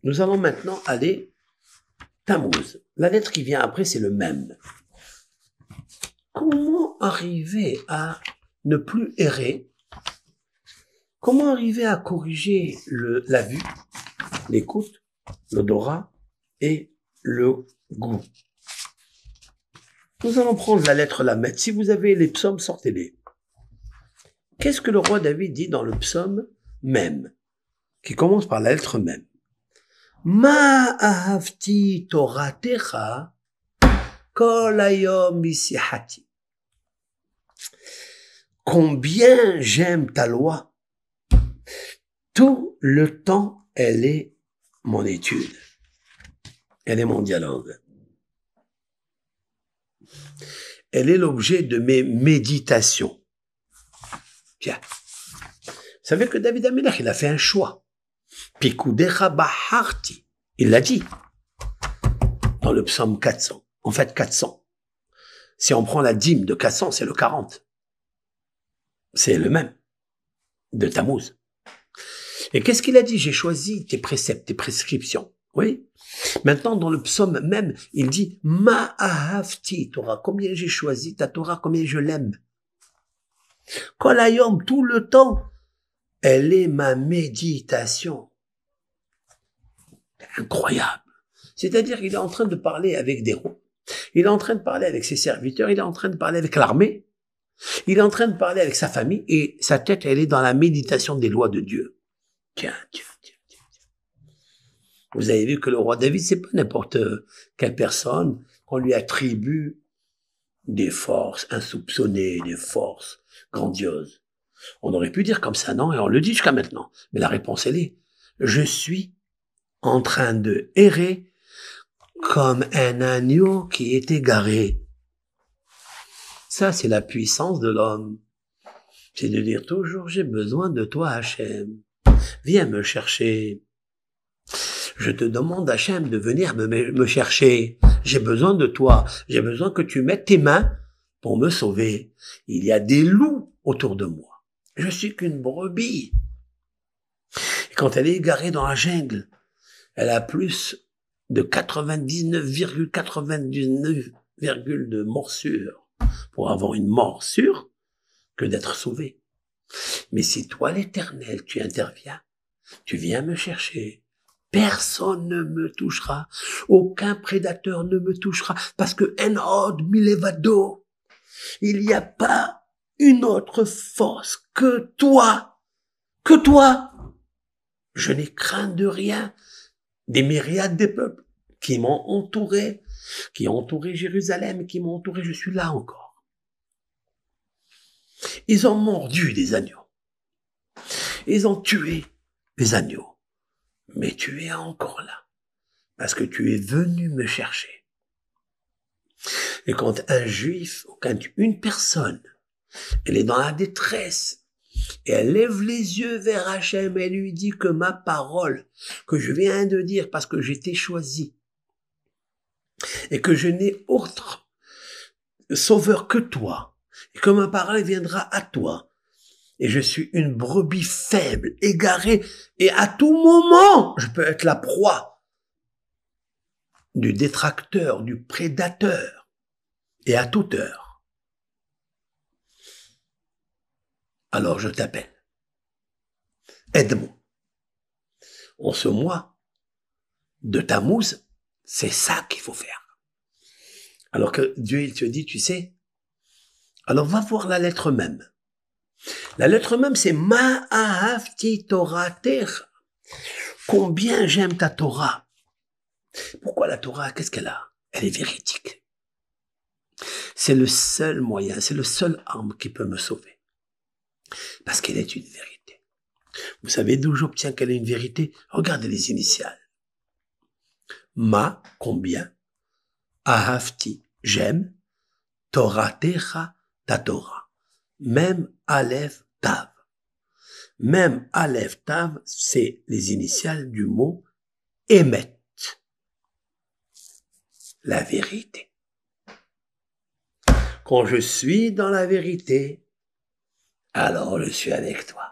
Nous allons maintenant aller Tammuz. La lettre qui vient après, c'est le même. Comment arriver à ne plus errer? Comment arriver à corriger la vue, l'écoute, l'odorat et le goût? Nous allons prendre la lettre Lamed. Si vous avez les psaumes, sortez-les. Qu'est-ce que le roi David dit dans le psaume même, qui commence par la lettre même? Ma ahavti toratecha kol hayom misihati. Combien j'aime ta loi. Tout le temps, elle est mon étude. Elle est mon dialogue. Elle est l'objet de mes méditations. Tiens. Vous savez que David Amelech, il a fait un choix. Pikudecha baharti. Il l'a dit. Dans le psaume 400. En fait, 400. Si on prend la dîme de 400, c'est le 40. C'est le même. De Tammuz. Et qu'est-ce qu'il a dit? J'ai choisi tes préceptes, tes prescriptions. Oui. Maintenant, dans le psaume même, il dit, ma ahavti Torah. Combien j'ai choisi ta Torah, combien je l'aime. Kol hayom, tout le temps, elle est ma méditation. Incroyable. C'est-à-dire qu'il est en train de parler avec des rois. Il est en train de parler avec ses serviteurs. Il est en train de parler avec l'armée. Il est en train de parler avec sa famille. Et sa tête, elle est dans la méditation des lois de Dieu. Tiens. Vous avez vu que le roi David, c'est pas n'importe quelle personne qu'on lui attribue des forces insoupçonnées, des forces grandioses. On aurait pu dire comme ça, non? Et on le dit jusqu'à maintenant. Mais la réponse, elle est, je suis en train de errer comme un agneau qui est égaré. Ça, c'est la puissance de l'homme. C'est de dire toujours, j'ai besoin de toi, Hachem. Viens me chercher. Je te demande, Hachem, de venir me chercher. J'ai besoin de toi. J'ai besoin que tu mettes tes mains pour me sauver. Il y a des loups autour de moi. Je suis qu'une brebis. Et quand elle est égarée dans la jungle, elle a plus de 99,99 de morsure pour avoir une morsure que d'être sauvé. Mais si toi, l'Éternel, tu interviens, tu viens me chercher, personne ne me touchera, aucun prédateur ne me touchera, parce que en od milevado, il n'y a pas une autre force que toi, Je n'ai craint de rien. Des myriades de peuples qui m'ont entouré, qui ont entouré Jérusalem, qui m'ont entouré, je suis là encore. Ils ont mordu des agneaux. Ils ont tué des agneaux. Mais tu es encore là. Parce que tu es venu me chercher. Et quand un juif, quand une personne, elle est dans la détresse, et elle lève les yeux vers Hachem, et lui dit que ma parole, que je viens de dire parce que j'étais choisi, et que je n'ai autre sauveur que toi, et que ma parole viendra à toi, et je suis une brebis faible, égarée, et à tout moment, je peux être la proie du détracteur, du prédateur, et à toute heure. Alors je t'appelle. Aide-moi. En ce mois de Tammuz, c'est ça qu'il faut faire. Alors que Dieu, il te dit, tu sais, alors va voir la lettre même. La lettre même, c'est Ma ahavti toratecha. Combien j'aime ta Torah. Pourquoi la Torah? Qu'est-ce qu'elle a? Elle est véridique. C'est le seul moyen, c'est le seul arme qui peut me sauver. Parce qu'elle est une vérité. Vous savez d'où j'obtiens qu'elle est une vérité? Regardez les initiales. Ma, combien? Ahavti, j'aime. Toratecha, ta Torah. Même Aleph Tav. Même Aleph Tav, c'est les initiales du mot Emet. La vérité. Quand je suis dans la vérité, alors je suis avec toi.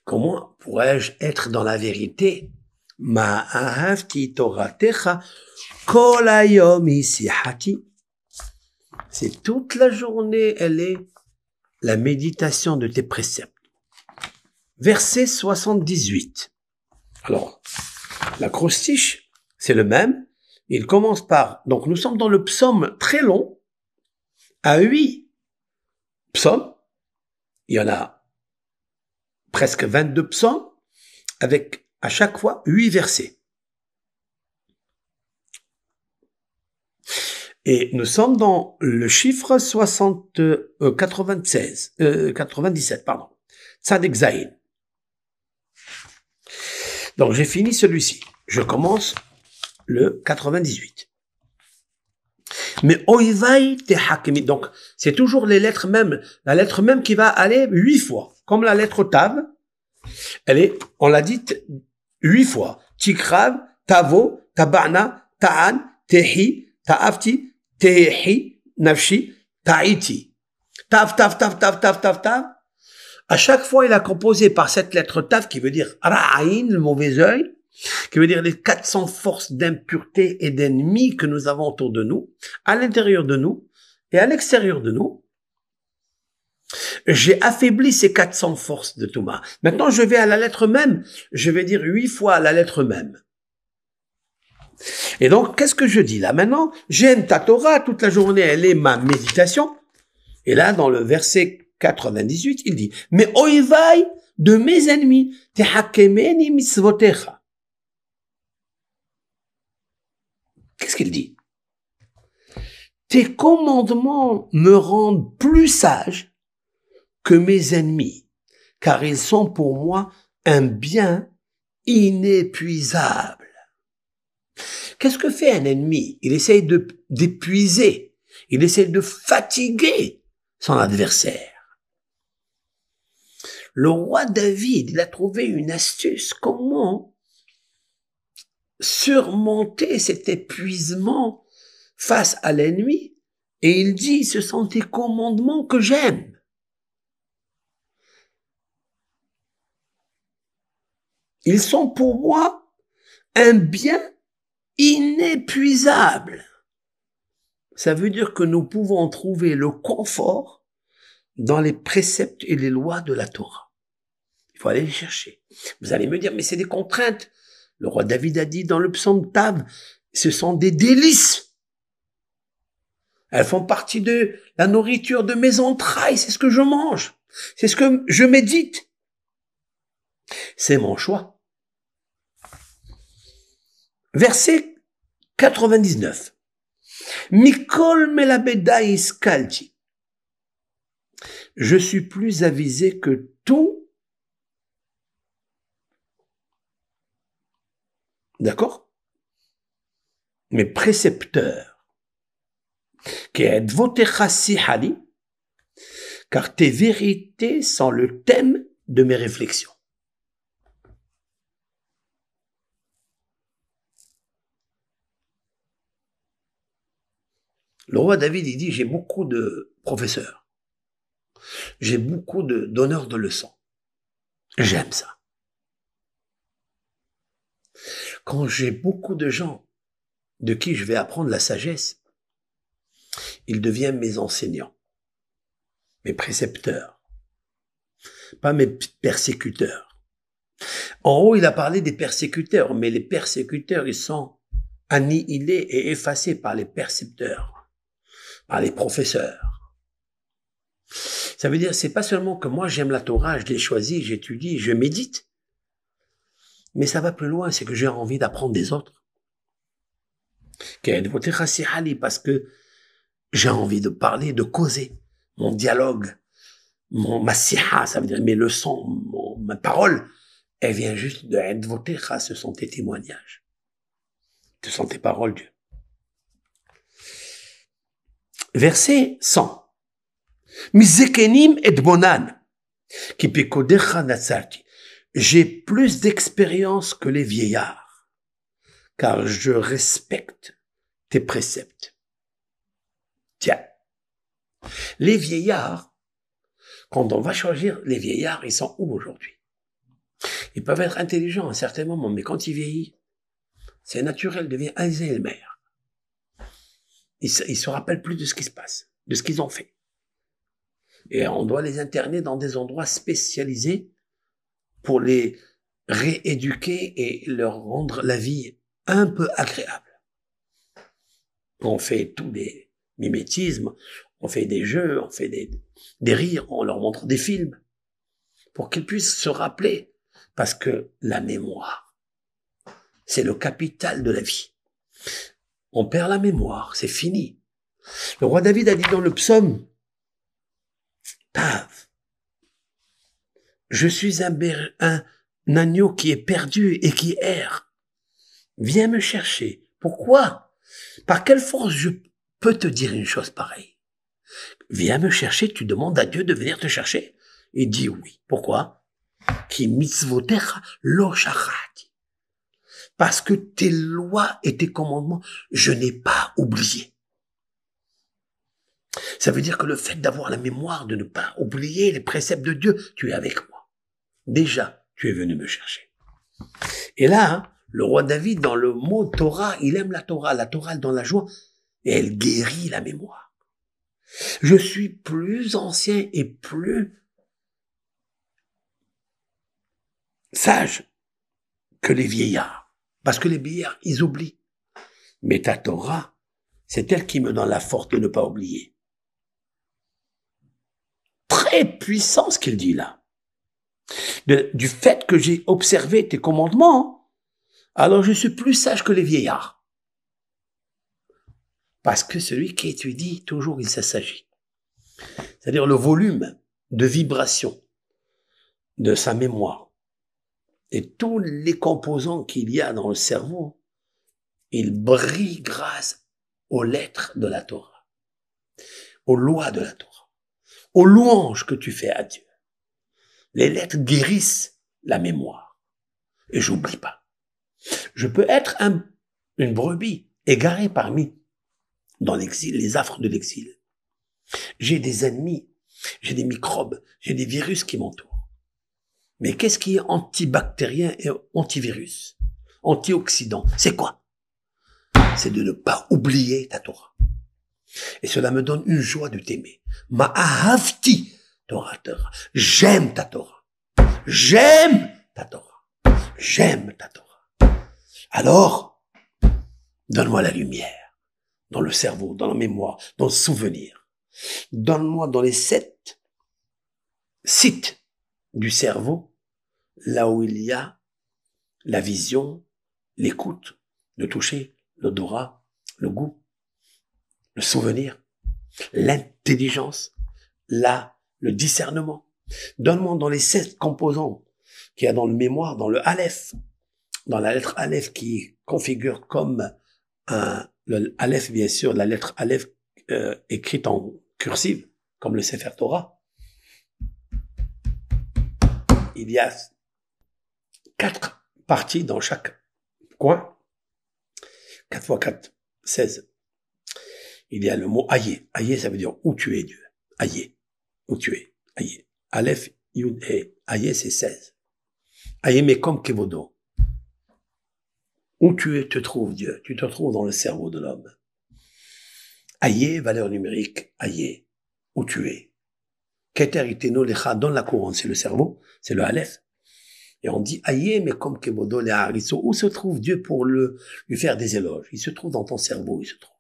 Comment pourrais-je être dans la vérité Ma'ahavti toratecha kol hayom hi sihati. C'est toute la journée, elle est la méditation de tes préceptes. Verset 78. Alors, l'acrostiche, c'est le même. Il commence par, donc nous sommes dans le psaume très long, à 8 psaumes. Il y en a presque 22 psaumes, avec à chaque fois 8 versets. Et nous sommes dans le chiffre 97, pardon. Tzadek Zayin. Donc j'ai fini celui-ci. Je commence le 98. Mais oivai te hakemi. Donc c'est toujours les lettres mêmes, la lettre même qui va aller 8 fois. Comme la lettre Tav, elle est, on l'a dit 8 fois. Tikrav, Tavo, Tabana, Ta'an, Tehi, Ta'afti, Tehi, Nafshi, Ta'iti. Tav, Tav, Tav, Tav, Tav, Tav, Tav. À chaque fois, il a composé par cette lettre Tav qui veut dire Ra'ain, le mauvais œil, qui veut dire les 400 forces d'impureté et d'ennemis que nous avons autour de nous, à l'intérieur de nous et à l'extérieur de nous. J'ai affaibli ces 400 forces de Touma. Maintenant, je vais à la lettre même. Je vais dire 8 fois la lettre même. Et donc, qu'est-ce que je dis là? Maintenant, j'aime ta Torah, toute la journée, elle est ma méditation. Et là, dans le verset 98, il dit, mais oivai de mes ennemis, tehakemeni mitzvotecha. Qu'est-ce qu'il dit? Tes commandements me rendent plus sage que mes ennemis, car ils sont pour moi un bien inépuisable. Qu'est-ce que fait un ennemi? Il essaye d'épuiser, il essaye de fatiguer son adversaire. Le roi David, il a trouvé une astuce. Comment surmonter cet épuisement face à l'ennemi? Et il dit, ce sont tes commandements que j'aime. Ils sont pour moi un bien inépuisable. Ça veut dire que nous pouvons trouver le confort dans les préceptes et les lois de la Torah. Il faut aller les chercher. Vous allez me dire, mais c'est des contraintes. Le roi David a dit dans le psaume Tav, ce sont des délices. Elles font partie de la nourriture de mes entrailles. C'est ce que je mange. C'est ce que je médite. C'est mon choix. Verset 99. Mikol melabeda iskalti. Je suis plus avisé que tout. D'accord? Mes précepteurs. Car tes vérités sont le thème de mes réflexions. Le roi David, il dit, j'ai beaucoup de professeurs. J'ai beaucoup de donneurs de leçons. J'aime ça. Quand j'ai beaucoup de gens de qui je vais apprendre la sagesse, ils deviennent mes enseignants, mes précepteurs, pas mes persécuteurs. En haut, il a parlé des persécuteurs, mais les persécuteurs, ils sont annihilés et effacés par les percepteurs, par les professeurs. Ça veut dire, c'est pas seulement que moi j'aime la Torah, je l'ai choisie, j'étudie, je médite, mais ça va plus loin, c'est que j'ai envie d'apprendre des autres. Parce que j'ai envie de parler, de causer. Mon dialogue, ma siha, ça veut dire mes leçons, ma parole, elle vient juste de Edvotecha, ce sont tes témoignages. Ce sont tes paroles, Dieu. Verset 100. Mizekenim et bonan, ki pekodecha natsarti. J'ai plus d'expérience que les vieillards, car je respecte tes préceptes. Tiens, les vieillards, quand on va choisir les vieillards, ils sont où aujourd'hui? Ils peuvent être intelligents à un certain moment, mais quand ils vieillissent, c'est naturel, devient Alzheimer. Ils se rappellent plus de ce qui se passe, de ce qu'ils ont fait. Et on doit les interner dans des endroits spécialisés pour les rééduquer et leur rendre la vie un peu agréable. On fait tous des mimétismes, on fait des jeux, on fait des rires, on leur montre des films pour qu'ils puissent se rappeler. Parce que la mémoire, c'est le capital de la vie. On perd la mémoire, c'est fini. Le roi David a dit dans le psaume, Tav, je suis un agneau qui est perdu et qui erre. Viens me chercher. Pourquoi? Par quelle force je peux te dire une chose pareille? Viens me chercher, tu demandes à Dieu de venir te chercher? Il dit oui. Pourquoi? Ki mitzvotecha lo shachati. Parce que tes lois et tes commandements, je n'ai pas oublié. Ça veut dire que le fait d'avoir la mémoire, de ne pas oublier les préceptes de Dieu, tu es avec moi. Déjà, tu es venu me chercher. Et là, hein, le roi David, dans le mot Torah, il aime la Torah dans la joie, et elle guérit la mémoire. Je suis plus ancien et plus sage que les vieillards. Parce que les vieillards, ils oublient. Mais ta Torah, c'est elle qui me donne la force de ne pas oublier. Très puissant ce qu'il dit là. Du fait que j'ai observé tes commandements, alors je suis plus sage que les vieillards. Parce que celui qui étudie, toujours il s'assagit. C'est-à-dire le volume de vibration de sa mémoire et tous les composants qu'il y a dans le cerveau, il brille grâce aux lettres de la Torah, aux lois de la Torah, aux louanges que tu fais à Dieu. Les lettres guérissent la mémoire. Et j'oublie pas. Je peux être une brebis égarée parmi, dans l'exil, les affres de l'exil. J'ai des ennemis, j'ai des microbes, j'ai des virus qui m'entourent. Mais qu'est-ce qui est antibactérien et antivirus? Antioxydant, c'est quoi? C'est de ne pas oublier ta Torah. Et cela me donne une joie de t'aimer. Ma'ahavti Torah. J'aime ta Torah. J'aime ta Torah. J'aime ta Torah. Alors, donne-moi la lumière dans le cerveau, dans la mémoire, dans le souvenir. Donne-moi dans les 7 sites du cerveau, là où il y a la vision, l'écoute, le toucher, l'odorat, le goût, le souvenir, l'intelligence, le discernement. Donne-moi dans les 7 composants qu'il y a dans le mémoire, dans le Aleph, dans la lettre Aleph qui configure comme le Aleph, bien sûr, la lettre Aleph écrite en cursive, comme le Sefer Torah. Il y a 4 parties dans chaque coin. 4 fois 4, 16. Il y a le mot Aïe. Aïe, ça veut dire où tu es, Dieu. Aïe, où tu es. Aïe. Aleph, Yud, He. Aïe, c'est 16. Aïe, mais comme Kevodo. Où tu es, te trouves, Dieu. Tu te trouves dans le cerveau de l'homme. Aïe, valeur numérique. Aïe, où tu es. Keter iteno lecha, dans la couronne, c'est le cerveau, c'est le Aleph. Et on dit Aïe, mais comme Kevodo le hariso. Où se trouve Dieu pour lui faire des éloges? Il se trouve dans ton cerveau, il se trouve.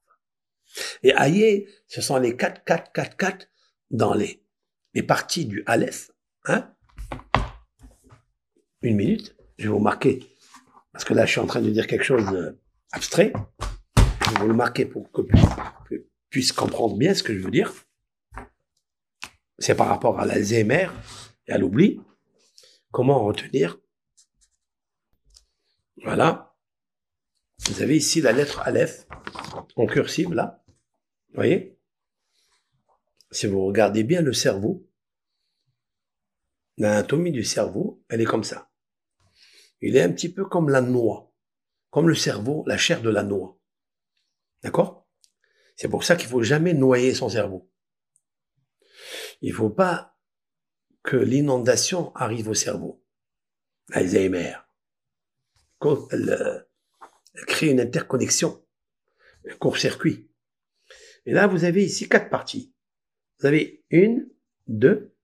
Et Aïe, ce sont les 4 dans les parties du Aleph. Hein? 1 minute, je vais vous marquer. Parce que là, je suis en train de dire quelque chose d'abstrait. Je vais vous le marquer pour que vous puissiez comprendre bien ce que je veux dire. C'est par rapport à l'Alzheimer et à l'oubli. Comment retenir? Voilà. Vous avez ici la lettre Aleph en cursive, là. Vous voyez? Si vous regardez bien le cerveau, l'anatomie du cerveau, elle est comme ça. Il est un petit peu comme la noix. Comme le cerveau, la chair de la noix. D'accord? C'est pour ça qu'il faut jamais noyer son cerveau. Il faut pas que l'inondation arrive au cerveau. Alzheimer. Elle crée une interconnexion, un court-circuit. Et là, vous avez ici 4 parties. Vous avez 1, 2,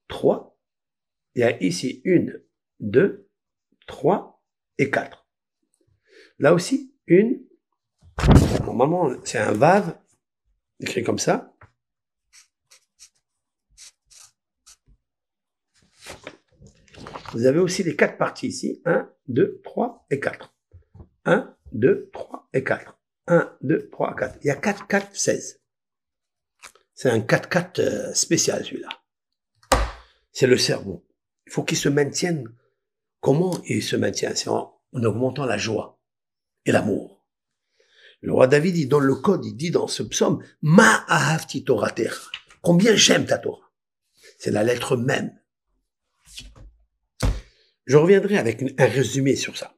3. Il y a ici 1, 2, 3 et 4. Là aussi, normalement, c'est un vave, écrit comme ça. Vous avez aussi les 4 parties ici. 1, 2, 3 et 4. 1, 2, 3 et 4. 1, 2, 3, 4. Il y a 4, 4, 16. C'est un 4-4 spécial, celui-là. C'est le cerveau. Il faut qu'il se maintienne. Comment il se maintient? C'est en augmentant la joie et l'amour. Le roi David, il donne le code, il dit dans ce psaume, Ma ahavti Torater. Combien j'aime ta Torah. C'est la lettre même. Je reviendrai avec un résumé sur ça.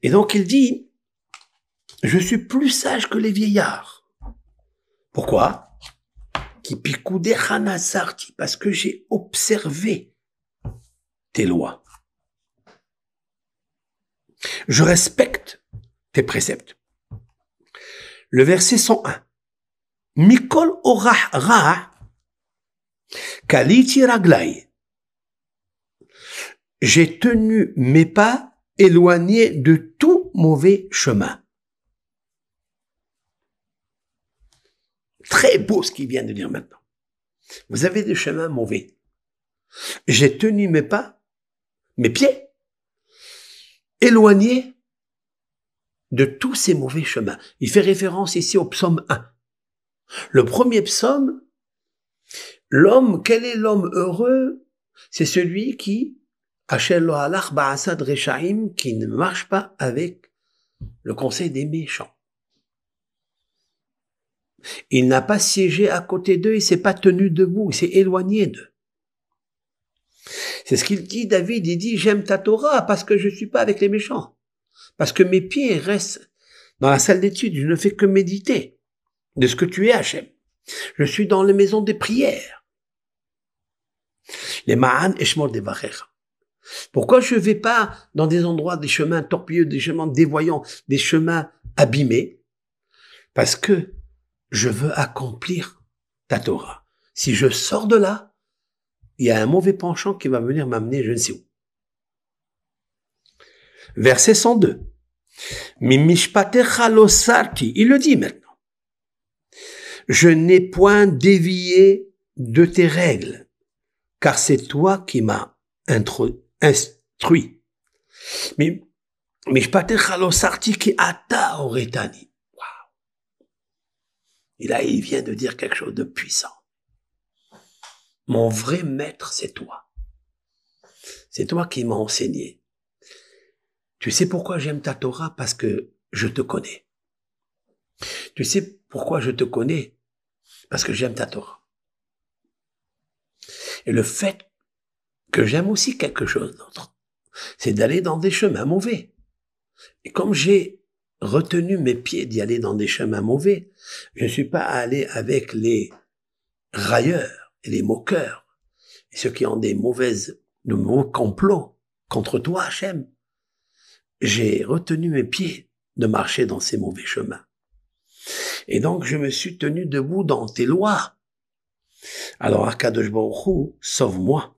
Et donc il dit, je suis plus sage que les vieillards. Pourquoi? Parce que j'ai observé tes lois. Je respecte tes préceptes. Le verset 101. Mikol orah ra kaliti raglai. J'ai tenu mes pas éloignés de tout mauvais chemin. Très beau ce qu'il vient de dire maintenant. Vous avez des chemins mauvais. J'ai tenu mes pas, mes pieds, éloignés de tous ces mauvais chemins. Il fait référence ici au psaume 1. Le premier psaume, l'homme, quel est l'homme heureux? C'est celui qui ne marche pas avec le conseil des méchants. Il n'a pas siégé à côté d'eux, il s'est pas tenu debout, il s'est éloigné d'eux. C'est ce qu'il dit, David, il dit, j'aime ta Torah parce que je suis pas avec les méchants. Parce que mes pieds restent dans la salle d'études, je ne fais que méditer de ce que tu es, Hachem. Je suis dans les maisons des prières. Les ma'an eshmor devarecha. Pourquoi je vais pas dans des endroits, des chemins tortueux, des chemins dévoyants, des chemins abîmés? Parce que je veux accomplir ta Torah. Si je sors de là, il y a un mauvais penchant qui va venir m'amener je ne sais où. Verset 102. Mimishpatecha lo sarti. Il le dit maintenant. Je n'ai point dévié de tes règles, car c'est toi qui m'as instruit. Mishpatecha lo sarti ki ata oretani. Et là, il vient de dire quelque chose de puissant. Mon vrai maître, c'est toi. C'est toi qui m'as enseigné. Tu sais pourquoi j'aime ta Torah? Parce que je te connais. Tu sais pourquoi je te connais? Parce que j'aime ta Torah. Et le fait que j'aime aussi quelque chose d'autre, c'est d'aller dans des chemins mauvais. Et comme j'ai retenu mes pieds d'y aller dans des chemins mauvais, je ne suis pas allé avec les railleurs et les moqueurs, et ceux qui ont de mauvais complots contre toi, Hachem. J'ai retenu mes pieds de marcher dans ces mauvais chemins. Et donc, je me suis tenu debout dans tes lois. Alors, Akadosh Baruch Hu, sauve-moi.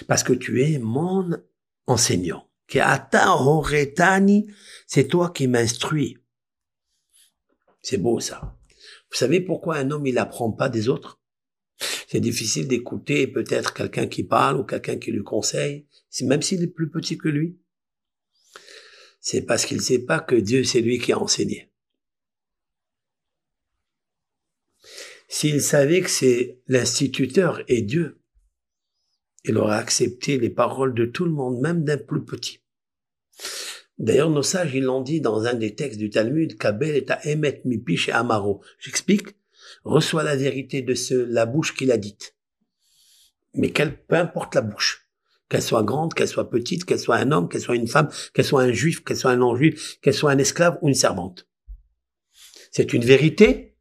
Parce que tu es mon enseignant. C'est toi qui m'instruis. C'est beau, ça. Vous savez pourquoi un homme, il apprend pas des autres? C'est difficile d'écouter peut-être quelqu'un qui parle ou quelqu'un qui lui conseille, même s'il est plus petit que lui. C'est parce qu'il sait pas que Dieu, c'est lui qui a enseigné. S'il savait que c'est l'instituteur et Dieu, il aurait accepté les paroles de tout le monde, même d'un plus petit. D'ailleurs, nos sages, ils l'ont dit dans un des textes du Talmud, Kabel et Emet Mipish et Amaro. J'explique. Reçois la vérité de la bouche qu'il a dite. Mais peu importe la bouche. Qu'elle soit grande, qu'elle soit petite, qu'elle soit un homme, qu'elle soit une femme, qu'elle soit un juif, qu'elle soit un non-juif, qu'elle soit un esclave ou une servante. C'est une vérité,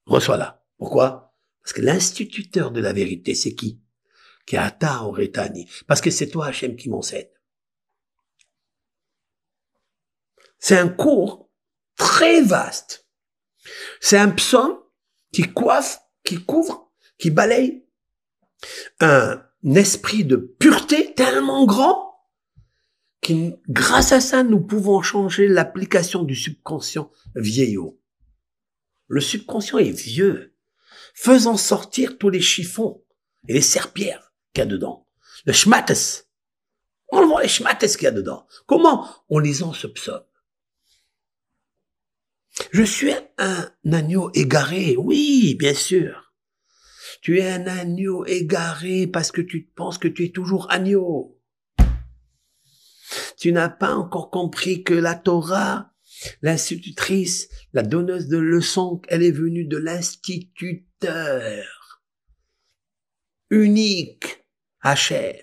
reçois-la. Pourquoi? Parce que l'instituteur de la vérité, c'est qui? qui ata oretani. Parce que c'est toi, Hachem, qui m'enseigne. C'est un cours très vaste. C'est un psaume qui coiffe, qui couvre, qui balaye un esprit de pureté tellement grand qui, grâce à ça, nous pouvons changer l'application du subconscient vieillot. Le subconscient est vieux, faisant sortir tous les chiffons et les serpillères qu'il y a dedans. Le schmattes. On le voit les schmattes qu'il y a dedans. Comment? En lisant ce psaume. Je suis un agneau égaré. Oui, bien sûr. Tu es un agneau égaré parce que tu penses que tu es toujours agneau. Tu n'as pas encore compris que la Torah, l'institutrice, la donneuse de leçons, elle est venue de l'instituteur unique, Hachem.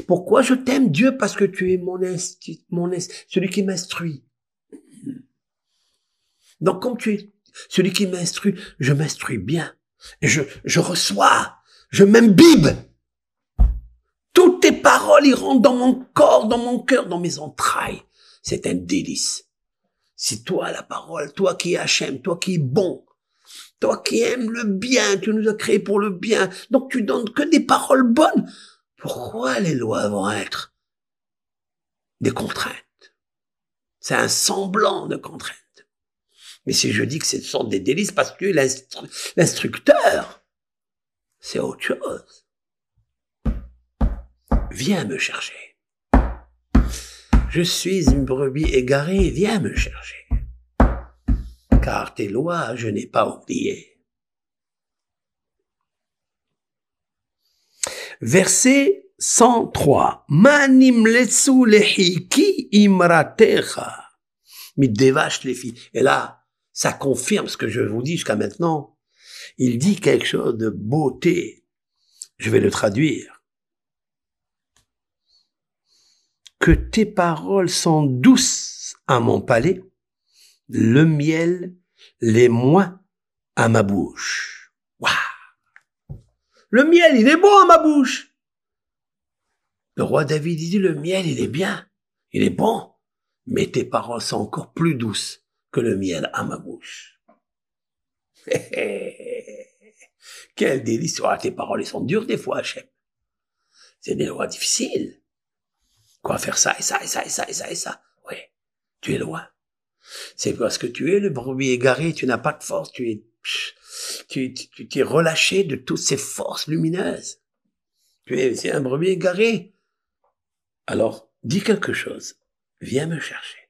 Pourquoi je t'aime, Dieu? Parce que tu es celui qui m'instruit. Donc, comme tu es celui qui m'instruit, je m'instruis bien. Et je reçois, je m'imbibe. Toutes tes paroles, ils rentrent dans mon corps, dans mon cœur, dans mes entrailles. C'est un délice. Si toi, la parole, toi qui es Hachem, toi qui es bon, toi qui aimes le bien, tu nous as créés pour le bien, donc tu donnes que des paroles bonnes. Pourquoi les lois vont être des contraintes? C'est un semblant de contraintes. Mais si je dis que ce sont des délices parce que l'instructeur, c'est autre chose. Viens me chercher. Je suis une brebis égarée, viens me chercher. Car tes lois, je n'ai pas oublié. Verset 103. Manim letsu lehiki imratecha. Midevash lefi. Et là, ça confirme ce que je vous dis jusqu'à maintenant. Il dit quelque chose de beauté. Je vais le traduire. Que tes paroles sont douces à mon palais, le miel les moins à ma bouche. Waouh! Le miel, il est bon à ma bouche. Le roi David dit, le miel, il est bien, il est bon, mais tes paroles sont encore plus douces que le miel à ma bouche. Quel délice! Ah, tes paroles, elles sont dures des fois, Hachem. C'est des lois difficiles. Quoi, faire ça, et ça, et ça, et ça, et ça, et ça. Oui, tu es loin. C'est parce que tu es le brebis égaré, tu n'as pas de force, tu es relâché de toutes ces forces lumineuses. C'est un brebis égaré. Alors, dis quelque chose. Viens me chercher.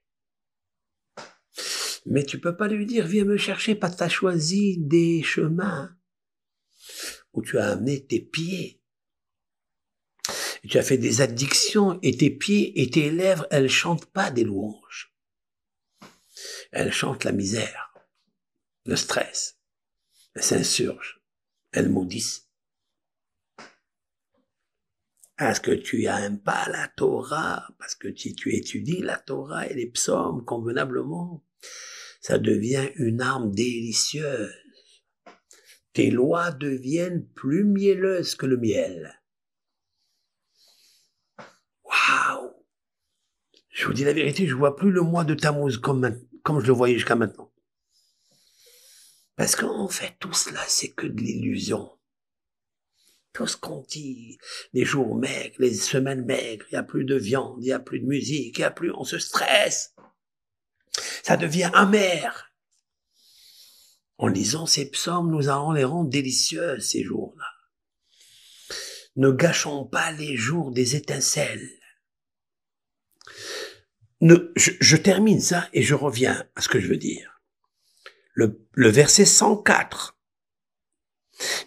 Mais tu peux pas lui dire, viens me chercher parce que tu as choisi des chemins où tu as amené tes pieds. Et tu as fait des addictions et tes pieds et tes lèvres, elles chantent pas des louanges. Elles chantent la misère, le stress. Elles s'insurgent. Elles maudissent. Est-ce que tu n'aimes pas la Torah? Parce que si tu étudies la Torah et les psaumes convenablement, ça devient une arme délicieuse. Tes lois deviennent plus mielleuses que le miel. Waouh! Je vous dis la vérité, je vois plus le mois de Tammuz comme je le voyais jusqu'à maintenant. Parce qu'en fait, tout cela, c'est que de l'illusion. Tout ce qu'on dit, les jours maigres, les semaines maigres, il n'y a plus de viande, il n'y a plus de musique, il n'y a plus, on se stresse. Ça devient amer. En lisant ces psaumes, nous allons les rendre délicieux, ces jours-là. Ne gâchons pas les jours des étincelles. Je termine ça et je reviens à ce que je veux dire. Le verset 104.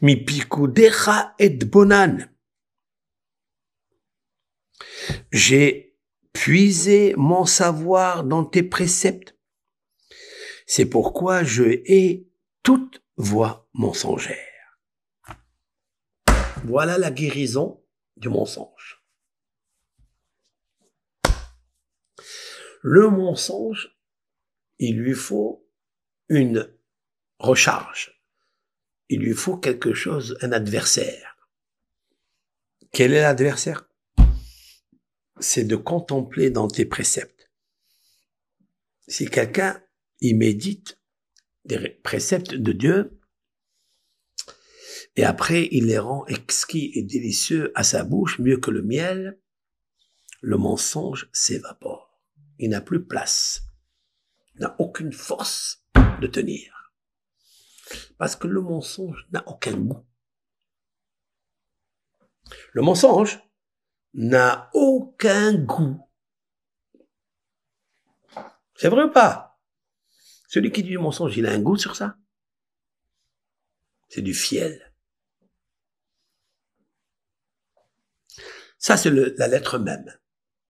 Mi pikudecha et bonan. J'ai puisé mon savoir dans tes préceptes. C'est pourquoi je hais toute voix mensongère. Voilà la guérison du mensonge. Le mensonge, il lui faut une recharge. Il lui faut quelque chose, un adversaire. Quel est l'adversaire? C'est de contempler dans tes préceptes. Si quelqu'un y médite des préceptes de Dieu, et après il les rend exquis et délicieux à sa bouche, mieux que le miel, le mensonge s'évapore. Il n'a plus place. Il n'a aucune force de tenir. Parce que le mensonge n'a aucun goût. Le mensonge n'a aucun goût. C'est vrai ou pas? Celui qui dit du mensonge, il a un goût sur ça? C'est du fiel. Ça, c'est la lettre même.